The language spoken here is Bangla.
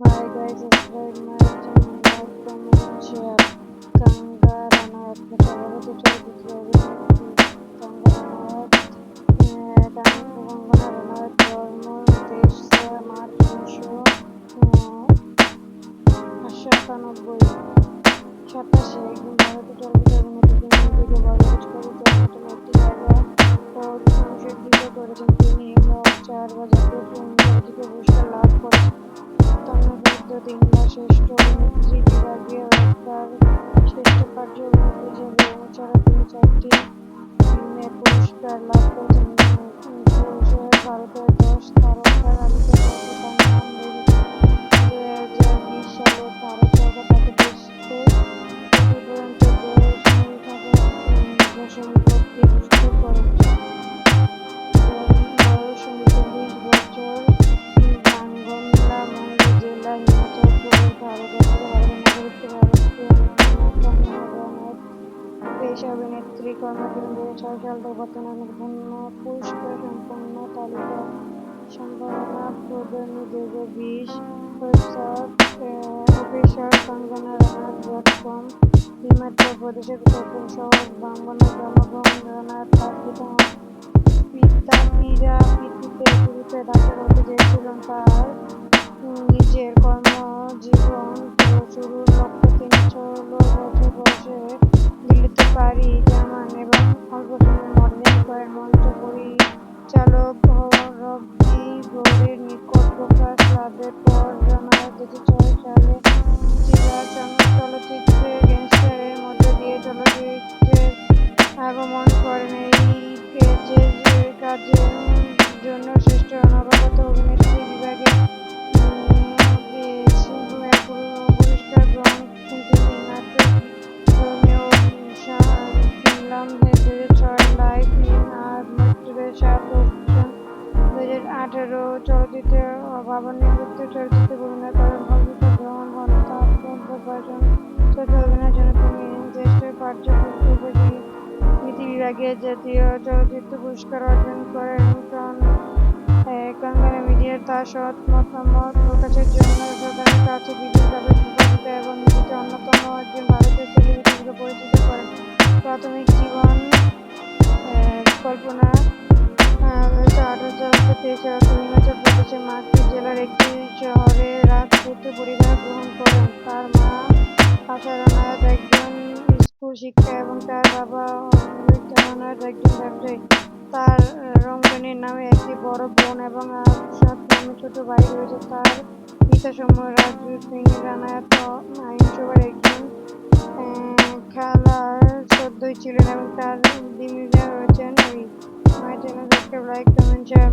Hi guys, subscribe my channel, like, comment, share. Ganga Ranawat, প্রশাসনিক চলচ্চিত্র অভিনেত্রী গঙ্গা রানাওয়াত। গঙ্গা রানাওয়াত জন্ম 23 মার্চ 1997। একজন ভারতীয় চলচ্চিত্র অভিনেত্রী। তিনি নিজেকে বলিউড চলচ্চিত্রের অন্যতম একটি জায়গা অধিষ্ঠিত করেছেন। তিনি মোট 4বার জাতীয় চলচ্চিত্র পুরস্কার লাভ করেছেন। তন্মধ্যে 3বার শ্রেষ্ঠ অভিনেত্রী বিভাগে অস্কার শ্রেষ্ঠ পার্শ্ব অভিনেত্রী হিসেবে এছাড়া তিনি 4টি ফিল্মফেয়ার পুরস্কার লাভ করেছেন। পুরুষের ভারতের 10 তারকার তালিকা থেকে তার নাম বেরিয়েছে। 2020 সালে ভারত সরকার তাকে দেশকে ক্ষতিপূরণ সম্পত্তি ঘোষিত করেন। বয়স 39 বছর। বাংলা মন্ডি জেলা, হিমাচল প্রদেশ, ভারত। ভারতের নাগরিকত্ব ভারতীয়। পেশা অভিনেত্রী। কর্মজীবন 2006 সাল থেকে বর্তমানে পূর্ণ পুরস্কার সম্পন্ন তালিকা। সম্ভাবনা প্রদানী 2020। Website official kangaranarat.com। হিমাচল প্রদেশের প্রথম শহর বামবনা। জন্মগ্রহণ রানাওয়াত। তার পিতামহীরা শুরুতে ডাক্তার হতে চেয়েছিলেন। তার নিজের কর্মজীবন শুরুর লক্ষ্যে তিনি 16 বছর বয়সে দিল্লিতে পাড়ি জমান এবং অল্প সময়ে মডেলিং করেন। মঞ্চ পরিচালক রবি গৌড়ের নিকট প্রকাশ লাভের পর রানাওয়াত 2006 সালে চিরাগ চলচ্চিত্রে গ্যাংস্টার এর মধ্য দিয়ে চলচ্চিত্রে আগমন করেন। এই কাজের জন্য শ্রেষ্ঠ নবাগত অভিনেত্রী বিভাগে পুরস্কার গ্রহণ করেন তিনি। নাটক Romeo film 2006, life in a metro sharp option 2018 চলচ্চিত্রে ভাবানিযুক্ত চরিত্রে অভিনয় করেন। ভবিষ্যৎ গ্রহণ হন। তার প্রদর্শন চরিত্রে অভিনয়ের জন্য তিনি শ্রেষ্ঠ পার্শ্ব অভিনেত্রী বিভাগে জাতীয় চলচ্চিত্র পুরস্কার অর্জন করেন। কাঙ্গানা মিডিয়া তার সৎ মতামত প্রকাশের জন্য শ্রোতাদের কাছে বিশেষভাবে সুপরিচিত এবং নিজেকে অন্যতম একজন ভারতীয় সেলিব্রিটি হিসেবে পরিচিত করেন। প্রাথমিক জীবন। কল্পনা 2018 সালে 23 আগস্ট হিমাচল প্রদেশের মাটি জেলার একটি শহরে রাজপুত পরিবারে গ্রহণ করেন। তার মা আশা রানাওয়াত একজন স্কুল শিক্ষিকা এবং তার বাবা অমৃত রানাওয়াত একজন ব্যবসায়ী। তার রঙ্গিনী নামে একটি বড় বোন এবং আফসাত নামে ছোট ভাই রয়েছে। তার পিতা সৌম্য রাজু সিং রানাওয়াত আইনসভার একজন খেলার সদস্য ছিলেন এবং তার দিদিরা রয়েছেন। My channel subscribe, like, comment, share.